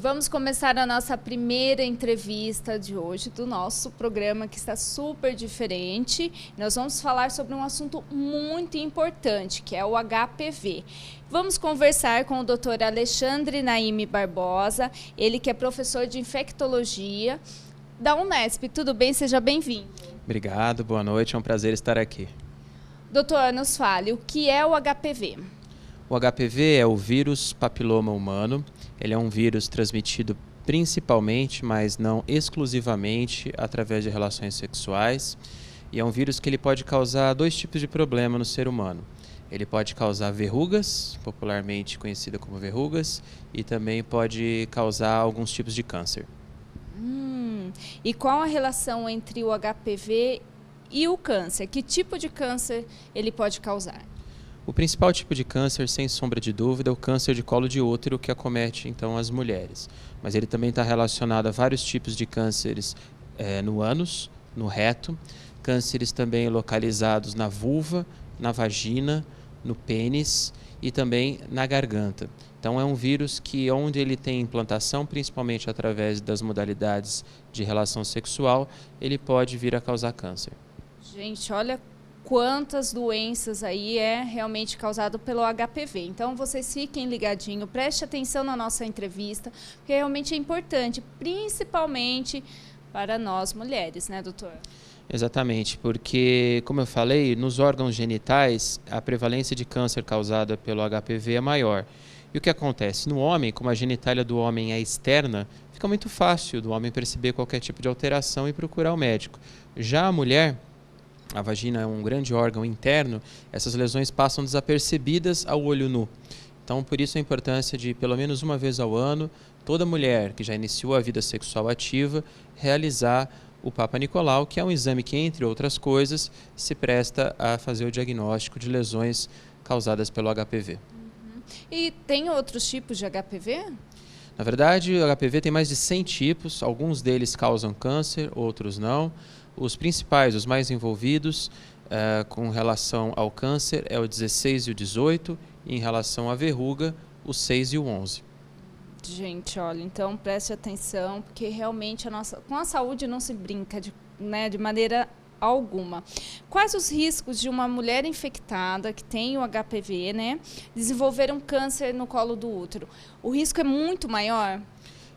Vamos começar a nossa primeira entrevista de hoje do nosso programa, que está super diferente. Nós vamos falar sobre um assunto muito importante, que é o HPV. Vamos conversar com o Dr. Alexandre Naime Barbosa, ele que é professor de infectologia da Unesp. Tudo bem? Seja bem-vindo. Obrigado, boa noite, é um prazer estar aqui. Doutor, nos fale, o que é o HPV? O HPV é o vírus papiloma humano. Ele é um vírus transmitido principalmente, mas não exclusivamente, através de relações sexuais. E é um vírus que ele pode causar dois tipos de problema no ser humano. Ele pode causar verrugas, popularmente conhecida como verrugas, e também pode causar alguns tipos de câncer. E qual a relação entre o HPV e o câncer? Que tipo de câncer ele pode causar? O principal tipo de câncer, sem sombra de dúvida, é o câncer de colo de útero, que acomete então as mulheres. Mas ele também está relacionado a vários tipos de cânceres no ânus, no reto, cânceres também localizados na vulva, na vagina, no pênis e também na garganta. Então é um vírus que, onde ele tem implantação, principalmente através das modalidades de relação sexual, ele pode vir a causar câncer. Gente, olha quantas doenças aí é realmente causado pelo HPV. Então, vocês fiquem ligadinhos, preste atenção na nossa entrevista, porque realmente é importante, principalmente para nós mulheres, né, doutor? Exatamente, porque, como eu falei, nos órgãos genitais, a prevalência de câncer causada pelo HPV é maior. E o que acontece? No homem, como a genitália do homem é externa, fica muito fácil do homem perceber qualquer tipo de alteração e procurar o médico. Já a mulher, a vagina é um grande órgão interno, essas lesões passam desapercebidas ao olho nu. Então, por isso a importância de, pelo menos uma vez ao ano, toda mulher que já iniciou a vida sexual ativa, realizar o Papa Nicolau, que é um exame que, entre outras coisas, se presta a fazer o diagnóstico de lesões causadas pelo HPV. E tem outros tipos de HPV? Na verdade, o HPV tem mais de 100 tipos, alguns deles causam câncer, outros não. Os principais, os mais envolvidos com relação ao câncer é o 16 e o 18, e em relação à verruga, o 6 e o 11. Gente, olha, então preste atenção, porque realmente com a saúde não se brinca de maneira alguma. Quais os riscos de uma mulher infectada que tem o HPV, desenvolver um câncer no colo do útero? O risco é muito maior?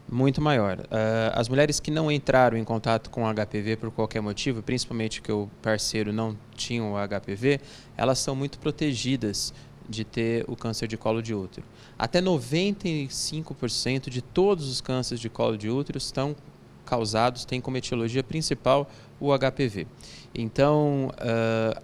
Muito maior. As mulheres que não entraram em contato com o HPV por qualquer motivo, principalmente que o parceiro não tinha o HPV, elas são muito protegidas de ter o câncer de colo de útero. Até 95% de todos os cânceres de colo de útero estão causados, têm como etiologia principal o HPV. Então,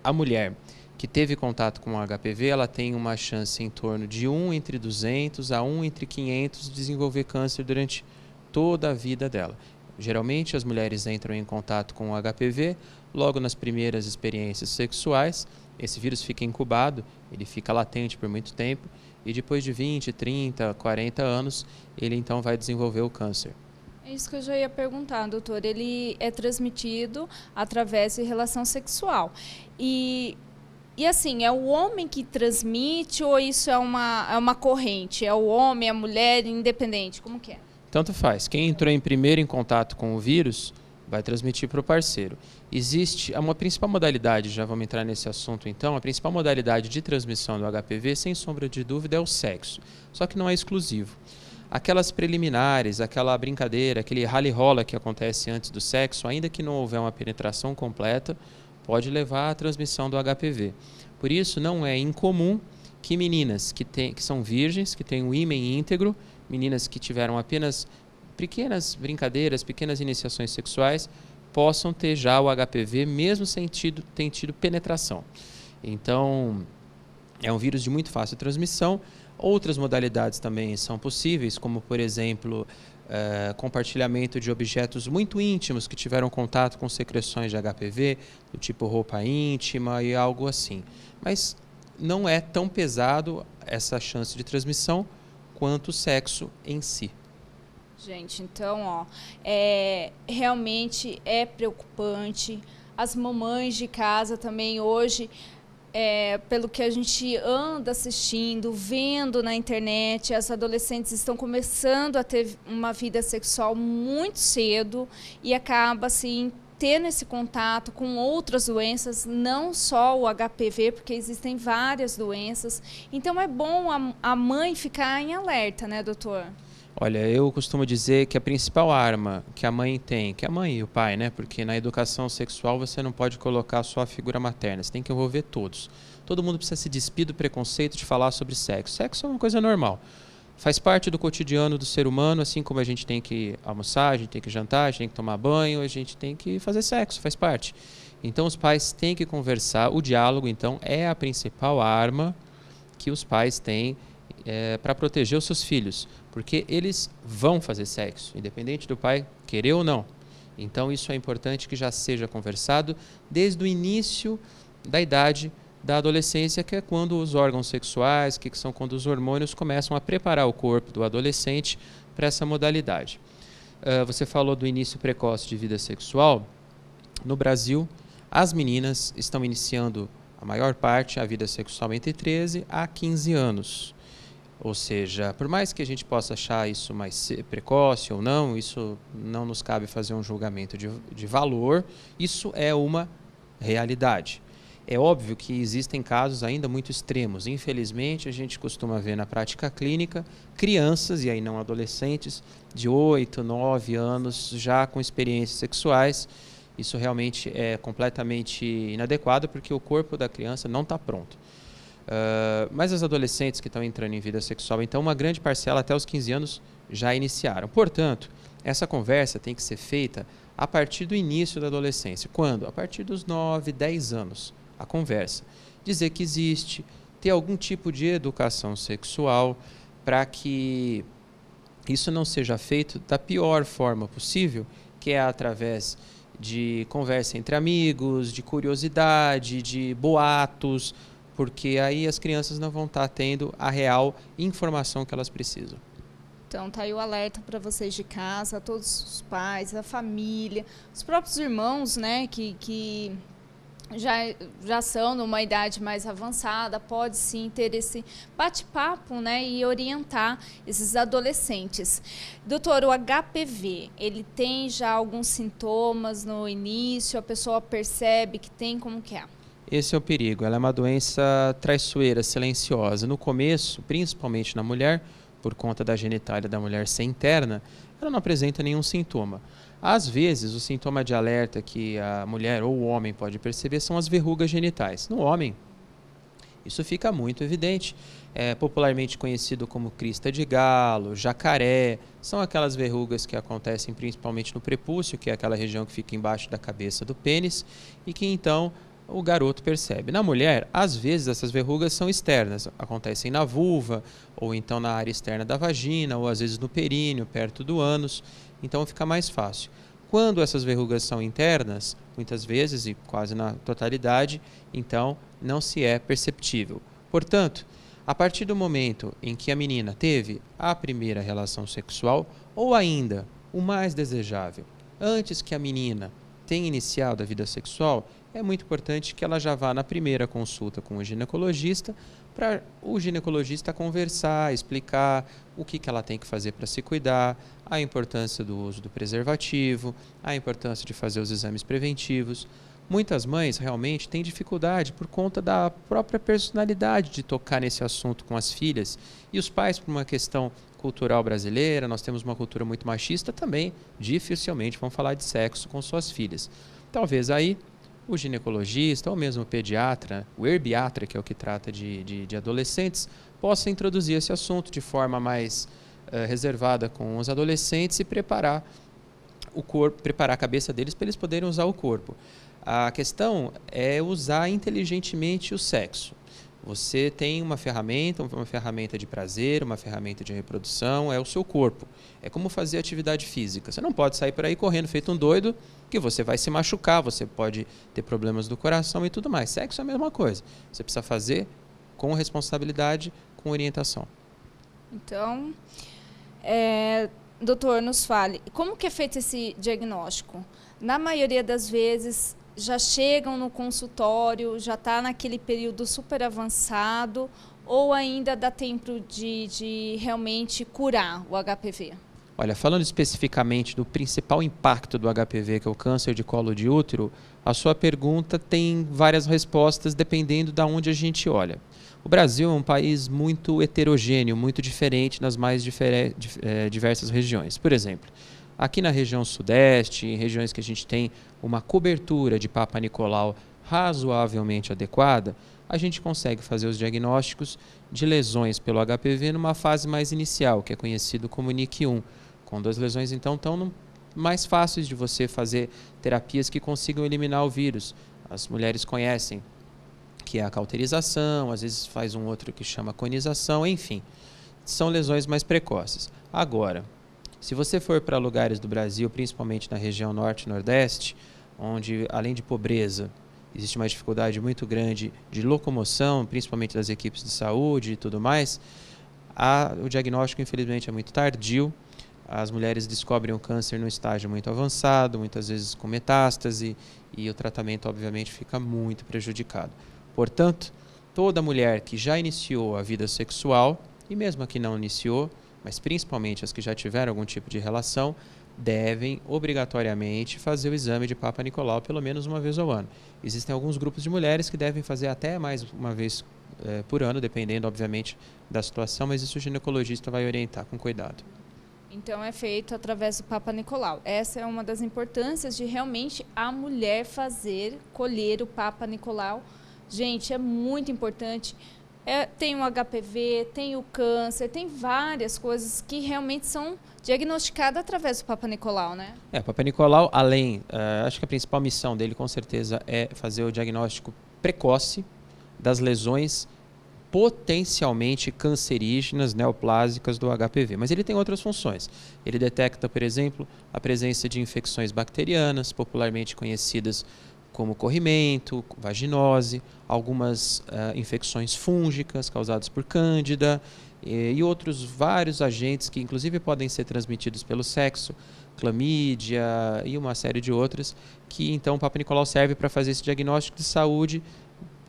a mulher que teve contato com o HPV, ela tem uma chance em torno de 1 entre 200 a 1 entre 500 de desenvolver câncer durante toda a vida dela. Geralmente, as mulheres entram em contato com o HPV logo nas primeiras experiências sexuais. Esse vírus fica incubado, ele fica latente por muito tempo e depois de 20, 30, 40 anos, ele então vai desenvolver o câncer. É isso que eu já ia perguntar, doutor. Ele é transmitido através de relação sexual. E assim, é o homem que transmite ou isso é uma corrente? É o homem, a mulher, independente? Como que é? Tanto faz. Quem entrou primeiro em contato com o vírus vai transmitir para o parceiro. Existe uma principal modalidade, já vamos entrar nesse assunto então, a principal modalidade de transmissão do HPV, sem sombra de dúvida, é o sexo. Só que não é exclusivo. Aquelas preliminares, aquela brincadeira, aquele rally-rola que acontece antes do sexo, ainda que não houver uma penetração completa, pode levar à transmissão do HPV. Por isso, não é incomum que meninas que são virgens, que têm o ímen íntegro, meninas que tiveram apenas pequenas brincadeiras, pequenas iniciações sexuais, possam ter já o HPV, mesmo sem ter tido penetração. Então, é um vírus de muito fácil transmissão. Outras modalidades também são possíveis, como, por exemplo, compartilhamento de objetos muito íntimos que tiveram contato com secreções de HPV, do tipo roupa íntima e algo assim. Mas não é tão pesado essa chance de transmissão quanto o sexo em si. Gente, então, realmente é preocupante. As mamães de casa também hoje pelo que a gente anda assistindo, vendo na internet, as adolescentes estão começando a ter uma vida sexual muito cedo e acaba assim tendo esse contato com outras doenças, não só o HPV, porque existem várias doenças. Então é bom a mãe ficar em alerta, né, doutor? Olha, eu costumo dizer que a principal arma que a mãe tem, que a mãe e o pai, né? Porque na educação sexual você não pode colocar só a figura materna, você tem que envolver todos. Todo mundo precisa se despir do preconceito de falar sobre sexo. Sexo é uma coisa normal. Faz parte do cotidiano do ser humano, assim como a gente tem que almoçar, a gente tem que jantar, a gente tem que tomar banho, a gente tem que fazer sexo, faz parte. Então os pais têm que conversar. O diálogo, então, é a principal arma que os pais têm para proteger os seus filhos, porque eles vão fazer sexo, independente do pai querer ou não. Então isso é importante que já seja conversado desde o início da idade da adolescência, que é quando os órgãos sexuais, que são quando os hormônios começam a preparar o corpo do adolescente para essa modalidade. Você falou do início precoce de vida sexual. No Brasil, as meninas estão iniciando, a maior parte, a vida sexual entre 13 a 15 anos. Ou seja, por mais que a gente possa achar isso mais precoce ou não, isso não nos cabe fazer um julgamento de valor, isso é uma realidade. É óbvio que existem casos ainda muito extremos. Infelizmente, a gente costuma ver na prática clínica crianças, e aí não adolescentes, de 8, 9 anos, já com experiências sexuais. Isso realmente é completamente inadequado, porque o corpo da criança não está pronto. Mas as adolescentes que estão entrando em vida sexual, então uma grande parcela até os 15 anos já iniciaram. Portanto, essa conversa tem que ser feita a partir do início da adolescência. Quando? A partir dos 9, 10 anos. A conversa. Dizer que existe, ter algum tipo de educação sexual para que isso não seja feito da pior forma possível, que é através de conversa entre amigos, de curiosidade, de boatos, porque aí as crianças não vão estar tendo a real informação que elas precisam. Então, tá aí o alerta para vocês de casa, a todos os pais, a família, os próprios irmãos, né, que já são numa idade mais avançada, pode sim ter esse bate-papo, né, e orientar esses adolescentes. Doutor, o HPV, ele tem já alguns sintomas no início, a pessoa percebe que tem, como que é? Esse é o perigo, ela é uma doença traiçoeira, silenciosa. No começo, principalmente na mulher, por conta da genitália da mulher ser interna, ela não apresenta nenhum sintoma. Às vezes, o sintoma de alerta que a mulher ou o homem pode perceber são as verrugas genitais. No homem, isso fica muito evidente. É popularmente conhecido como crista de galo, jacaré. São aquelas verrugas que acontecem principalmente no prepúcio, que é aquela região que fica embaixo da cabeça do pênis, e que então o garoto percebe. Na mulher, às vezes essas verrugas são externas, acontecem na vulva, ou então na área externa da vagina, ou às vezes no períneo, perto do ânus, então fica mais fácil. Quando essas verrugas são internas, muitas vezes e quase na totalidade, então não se é perceptível. Portanto, a partir do momento em que a menina teve a primeira relação sexual, ou ainda, o mais desejável, antes que a menina tenha iniciado a vida sexual, é muito importante que ela já vá na primeira consulta com o ginecologista, para o ginecologista conversar, explicar o que ela tem que fazer para se cuidar, a importância do uso do preservativo, a importância de fazer os exames preventivos. Muitas mães realmente têm dificuldade por conta da própria personalidade de tocar nesse assunto com as filhas, e os pais, por uma questão cultural brasileira, nós temos uma cultura muito machista também, dificilmente vão falar de sexo com suas filhas. Talvez aí o ginecologista ou mesmo o pediatra, o herbiatra, que é o que trata de adolescentes, possa introduzir esse assunto de forma mais reservada com os adolescentes e preparar o corpo, preparar a cabeça deles para eles poderem usar o corpo. A questão é usar inteligentemente o sexo. Você tem uma ferramenta de prazer, uma ferramenta de reprodução, é o seu corpo. É como fazer atividade física. Você não pode sair por aí correndo feito um doido, que você vai se machucar, você pode ter problemas do coração e tudo mais. Sexo é a mesma coisa. Você precisa fazer com responsabilidade, com orientação. Então, doutor, nos fale, como que é feito esse diagnóstico? Na maioria das vezes, já chegam no consultório, já está naquele período super avançado, ou ainda dá tempo de realmente curar o HPV? Olha, falando especificamente do principal impacto do HPV, que é o câncer de colo de útero, a sua pergunta tem várias respostas dependendo de onde a gente olha. O Brasil é um país muito heterogêneo, muito diferente nas mais diversas regiões. Por exemplo, aqui na região sudeste, em regiões que a gente tem uma cobertura de Papa Nicolau razoavelmente adequada, a gente consegue fazer os diagnósticos de lesões pelo HPV numa fase mais inicial, que é conhecido como NIC1, quando as lesões então estão mais fáceis de você fazer terapias que consigam eliminar o vírus. As mulheres conhecem que é a cauterização, às vezes faz um outro que chama conização, enfim, são lesões mais precoces. Agora, se você for para lugares do Brasil, principalmente na região norte e nordeste, onde além de pobreza, existe uma dificuldade muito grande de locomoção, principalmente das equipes de saúde e tudo mais, o diagnóstico infelizmente é muito tardio, as mulheres descobrem o câncer num estágio muito avançado, muitas vezes com metástase, e o tratamento obviamente fica muito prejudicado. Portanto, toda mulher que já iniciou a vida sexual, e mesmo a que não iniciou, mas principalmente as que já tiveram algum tipo de relação, devem obrigatoriamente fazer o exame de Papa Nicolau pelo menos uma vez ao ano. Existem alguns grupos de mulheres que devem fazer até mais uma vez por ano, dependendo, obviamente, da situação, mas isso o ginecologista vai orientar com cuidado. Então é feito através do Papa Nicolau. Essa é uma das importâncias de realmente a mulher colher o Papa Nicolau. Gente, é muito importante. Tem o HPV, tem o câncer, tem várias coisas que realmente são diagnosticadas através do Papa Nicolau, né? O Papa Nicolau, acho que a principal missão dele, com certeza, é fazer o diagnóstico precoce das lesões potencialmente cancerígenas, neoplásicas do HPV. Mas ele tem outras funções. Ele detecta, por exemplo, a presença de infecções bacterianas, popularmente conhecidas como corrimento, vaginose, algumas infecções fúngicas causadas por cândida e outros vários agentes que inclusive podem ser transmitidos pelo sexo, clamídia e uma série de outras, que então o Papa Nicolau serve para fazer esse diagnóstico de saúde,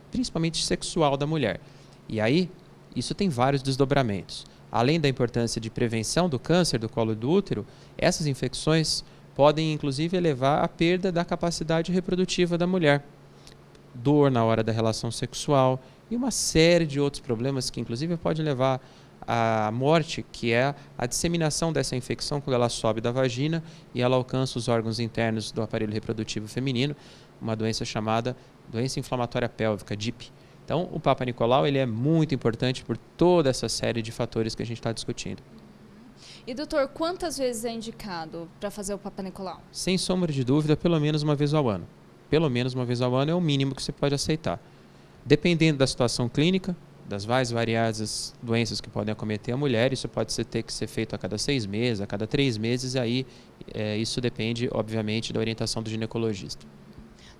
principalmente sexual da mulher. E aí, isso tem vários desdobramentos. Além da importância de prevenção do câncer do colo do útero, essas infecções podem inclusive levar à perda da capacidade reprodutiva da mulher, dor na hora da relação sexual e uma série de outros problemas que inclusive pode levar à morte, que é a disseminação dessa infecção quando ela sobe da vagina e ela alcança os órgãos internos do aparelho reprodutivo feminino, uma doença chamada doença inflamatória pélvica, DIP. Então, o Papa Nicolau ele é muito importante por toda essa série de fatores que a gente está discutindo. E, doutor, quantas vezes é indicado para fazer o Papa Nicolau? Sem sombra de dúvida, pelo menos uma vez ao ano. Pelo menos uma vez ao ano é o mínimo que você pode aceitar. Dependendo da situação clínica, das mais variadas doenças que podem acometer a mulher, isso pode ter que ser feito a cada 6 meses, a cada 3 meses, e aí isso depende, obviamente, da orientação do ginecologista.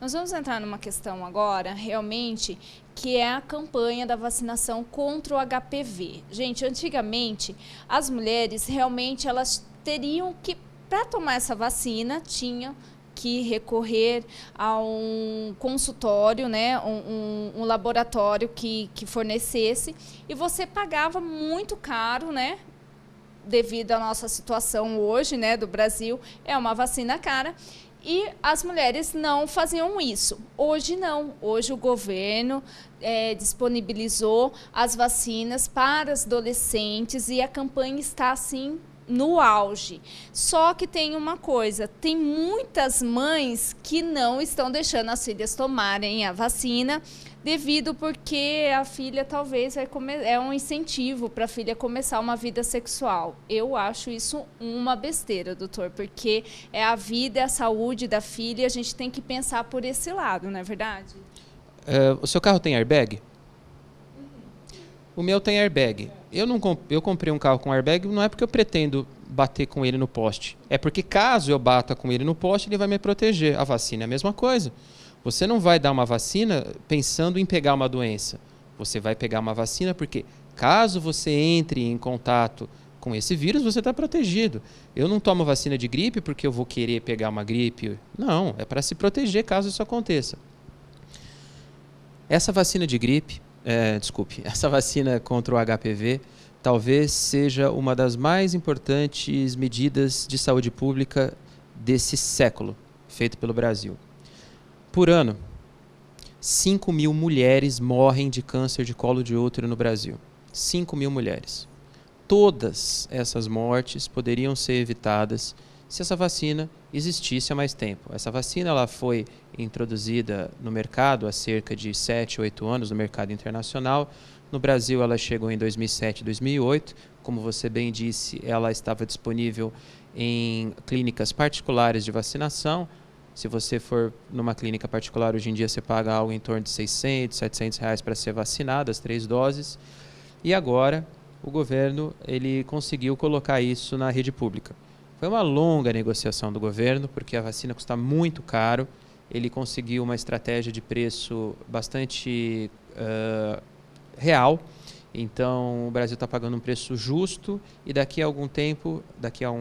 Nós vamos entrar numa questão agora, realmente, que é a campanha da vacinação contra o HPV. Gente, antigamente, as mulheres realmente elas teriam que, para tomar essa vacina, tinham que recorrer a um consultório, né, um laboratório que fornecesse, e você pagava muito caro, né, devido à nossa situação hoje, né, do Brasil, é uma vacina cara. E as mulheres não faziam isso. Hoje não. Hoje o governo disponibilizou as vacinas para as adolescentes e a campanha está assim no auge. Só que tem uma coisa, tem muitas mães que não estão deixando as filhas tomarem a vacina devido porque a filha talvez é um incentivo para a filha começar uma vida sexual. Eu acho isso uma besteira, doutor, porque é a vida, é a saúde da filha e a gente tem que pensar por esse lado, não é verdade? O seu carro tem airbag? O meu tem airbag. Eu comprei um carro com airbag não é porque eu pretendo bater com ele no poste. É porque caso eu bata com ele no poste, ele vai me proteger. A vacina é a mesma coisa. Você não vai dar uma vacina pensando em pegar uma doença. Você vai pegar uma vacina porque caso você entre em contato com esse vírus você está protegido. Eu não tomo vacina de gripe porque eu vou querer pegar uma gripe. Não, é para se proteger caso isso aconteça. Essa vacina de gripe, essa vacina contra o HPV, talvez seja uma das mais importantes medidas de saúde pública desse século, feito pelo Brasil. Por ano, 5.000 mulheres morrem de câncer de colo de útero no Brasil. 5.000 mulheres. Todas essas mortes poderiam ser evitadas se essa vacina existisse há mais tempo. Essa vacina ela foi introduzida no mercado há cerca de 7, 8 anos, no mercado internacional. No Brasil ela chegou em 2007, 2008. Como você bem disse, ela estava disponível em clínicas particulares de vacinação. Se você for numa clínica particular, hoje em dia você paga algo em torno de 600, 700 reais para ser vacinado, as 3 doses. E agora o governo ele conseguiu colocar isso na rede pública. Foi uma longa negociação do governo, porque a vacina custa muito caro. Ele conseguiu uma estratégia de preço bastante real. Então, o Brasil está pagando um preço justo e daqui a algum tempo, daqui a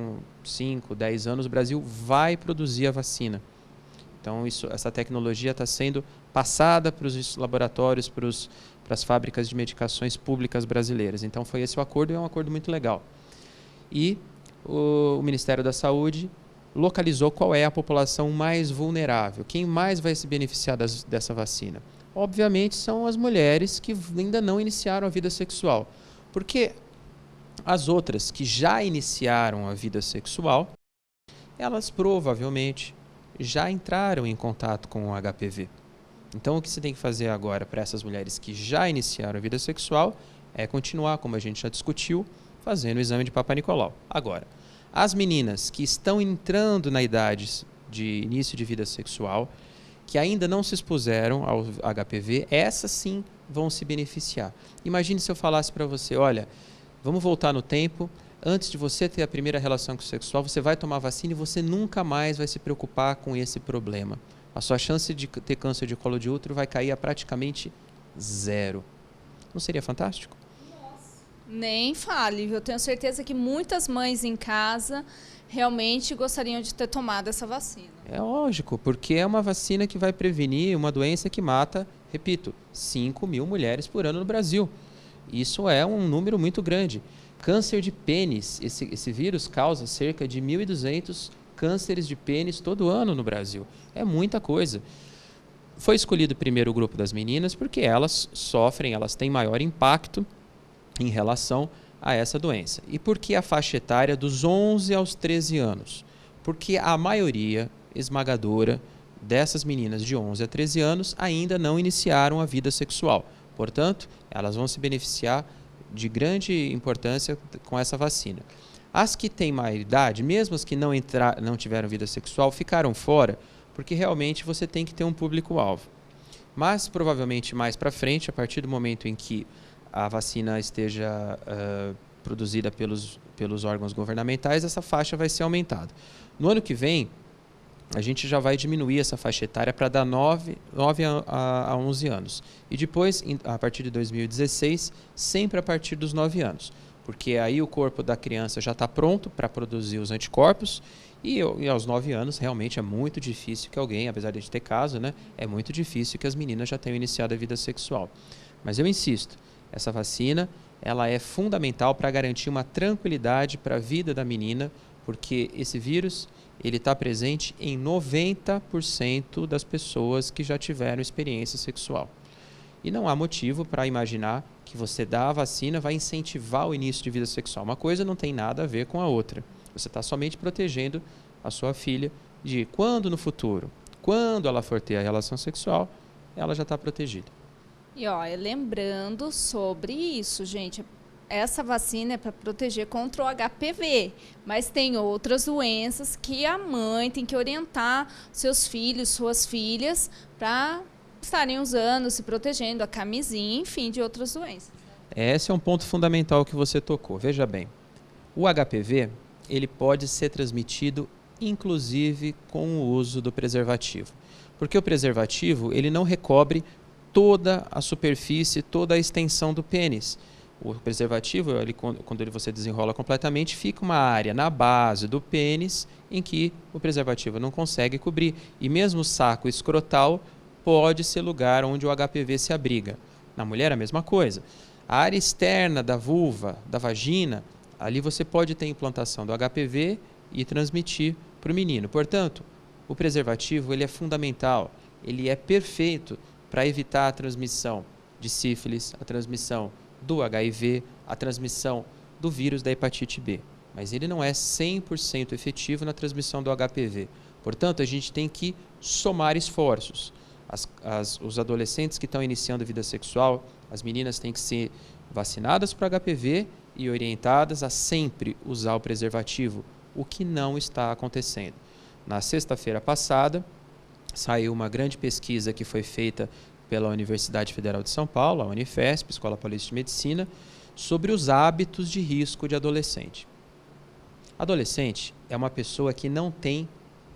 5, 10 anos, o Brasil vai produzir a vacina. Então, essa tecnologia está sendo passada para os laboratórios, para as fábricas de medicações públicas brasileiras. Então, foi esse o acordo e é um acordo muito legal. E o Ministério da Saúde localizou qual é a população mais vulnerável, quem mais vai se beneficiar dessa vacina. Obviamente são as mulheres que ainda não iniciaram a vida sexual, porque as outras que já iniciaram a vida sexual, elas provavelmente já entraram em contato com o HPV. Então o que você tem que fazer agora para essas mulheres que já iniciaram a vida sexual é continuar, como a gente já discutiu, fazendo o exame de Papa Nicolau. Agora, as meninas que estão entrando na idade de início de vida sexual, que ainda não se expuseram ao HPV, essas sim vão se beneficiar. Imagine se eu falasse para você, olha, vamos voltar no tempo, antes de você ter a primeira relação sexual, você vai tomar vacina e você nunca mais vai se preocupar com esse problema. A sua chance de ter câncer de colo de útero vai cair a praticamente 0. Não seria fantástico? Nem fale, eu tenho certeza que muitas mães em casa realmente gostariam de ter tomado essa vacina. É lógico, porque é uma vacina que vai prevenir uma doença que mata, repito, 5.000 mulheres por ano no Brasil. Isso é um número muito grande. Câncer de pênis, esse vírus causa cerca de 1.200 cânceres de pênis todo ano no Brasil. É muita coisa. Foi escolhido primeiro o grupo das meninas porque elas sofrem, elas têm maior impacto em relação a essa doença. E por que a faixa etária dos 11 aos 13 anos? Porque a maioria esmagadora dessas meninas de 11 a 13 anos ainda não iniciaram a vida sexual. Portanto, elas vão se beneficiar de grande importância com essa vacina. As que têm maior idade, mesmo as que não tiveram vida sexual, ficaram fora, porque realmente você tem que ter um público-alvo. Mas, provavelmente, mais para frente, a partir do momento em que a vacina esteja produzida pelos órgãos governamentais, essa faixa vai ser aumentada. No ano que vem, a gente já vai diminuir essa faixa etária para dar 9 a 11 anos. E depois, a partir de 2016, sempre a partir dos 9 anos. Porque aí o corpo da criança já está pronto para produzir os anticorpos e aos 9 anos realmente é muito difícil que alguém, apesar de ter caso, né, é muito difícil que as meninas já tenham iniciado a vida sexual. Mas eu insisto, essa vacina ela é fundamental para garantir uma tranquilidade para a vida da menina, porque esse vírus ele está presente em 90% das pessoas que já tiveram experiência sexual. E não há motivo para imaginar que você dar a vacina vai incentivar o início de vida sexual. Uma coisa não tem nada a ver com a outra. Você está somente protegendo a sua filha de quando no futuro, quando ela for ter a relação sexual, ela já está protegida. E lembrando sobre isso, gente, essa vacina é para proteger contra o HPV, mas tem outras doenças que a mãe tem que orientar seus filhos, suas filhas, para estarem usando, se protegendo, a camisinha, enfim, de outras doenças. Esse é um ponto fundamental que você tocou. Veja bem, o HPV ele pode ser transmitido inclusive com o uso do preservativo, porque o preservativo ele não recobre toda a superfície, toda a extensão do pênis. O preservativo, quando você desenrola completamente, fica uma área na base do pênis em que o preservativo não consegue cobrir. E mesmo o saco escrotal pode ser lugar onde o HPV se abriga. Na mulher, a mesma coisa. A área externa da vulva, da vagina, ali você pode ter implantação do HPV e transmitir para o menino. Portanto, o preservativo ele é fundamental, ele é perfeito para evitar a transmissão de sífilis, a transmissão do HIV, a transmissão do vírus da hepatite B. Mas ele não é 100% efetivo na transmissão do HPV. Portanto, a gente tem que somar esforços. Os adolescentes que estão iniciando vida sexual, as meninas têm que ser vacinadas para o HPV e orientadas a sempre usar o preservativo, o que não está acontecendo. Na sexta-feira passada, saiu uma grande pesquisa que foi feita pela Universidade Federal de São Paulo, a Unifesp, Escola Paulista de Medicina, sobre os hábitos de risco de adolescente. Adolescente é uma pessoa que não tem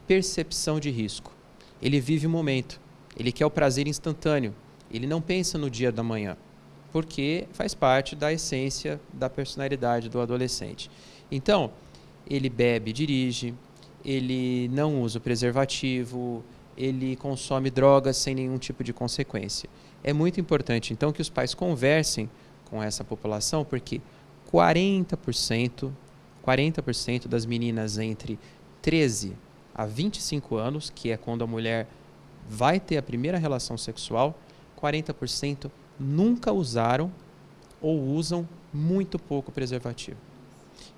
percepção de risco. Ele vive o momento, ele quer o prazer instantâneo, ele não pensa no dia da manhã, porque faz parte da essência da personalidade do adolescente. Então, ele bebe e dirige, ele não usa o preservativo, ele consome drogas sem nenhum tipo de consequência. É muito importante, então, que os pais conversem com essa população, porque 40% das meninas entre 13 a 25 anos, que é quando a mulher vai ter a primeira relação sexual, 40% nunca usaram ou usam muito pouco preservativo.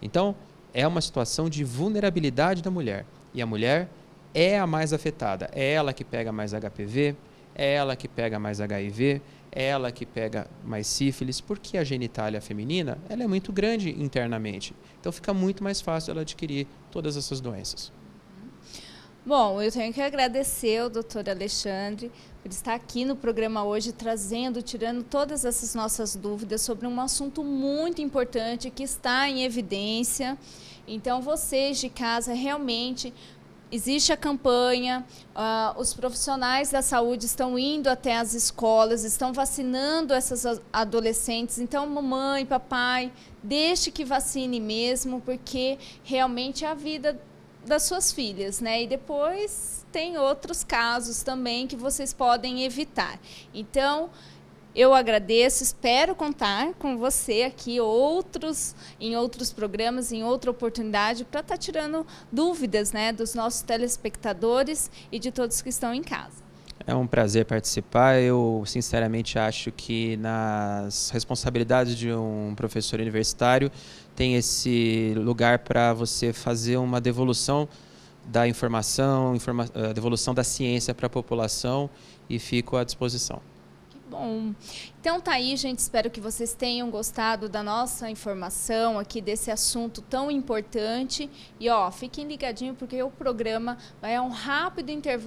Então, é uma situação de vulnerabilidade da mulher. E a mulher é a mais afetada. É ela que pega mais HPV, é ela que pega mais HIV, é ela que pega mais sífilis, porque a genitália feminina ela é muito grande internamente. Então fica muito mais fácil ela adquirir todas essas doenças. Bom, eu tenho que agradecer ao Dr. Alexandre por estar aqui no programa hoje, tirando todas essas nossas dúvidas sobre um assunto muito importante que está em evidência. Então, vocês de casa, realmente, existe a campanha, os profissionais da saúde estão indo até as escolas, estão vacinando essas adolescentes. Então, mamãe, papai, deixe que vacine mesmo, porque realmente é a vida das suas filhas, né? E depois tem outros casos também que vocês podem evitar. Então, eu agradeço, espero contar com você aqui em outros programas, em outra oportunidade, para estar tirando dúvidas, né, dos nossos telespectadores e de todos que estão em casa. É um prazer participar. Eu, sinceramente, acho que nas responsabilidades de um professor universitário tem esse lugar para você fazer uma devolução da informação, devolução da ciência para a população, e fico à disposição. Bom, então tá aí, gente, espero que vocês tenham gostado da nossa informação aqui desse assunto tão importante. E ó, fiquem ligadinhos porque o programa vai a um rápido intervalo.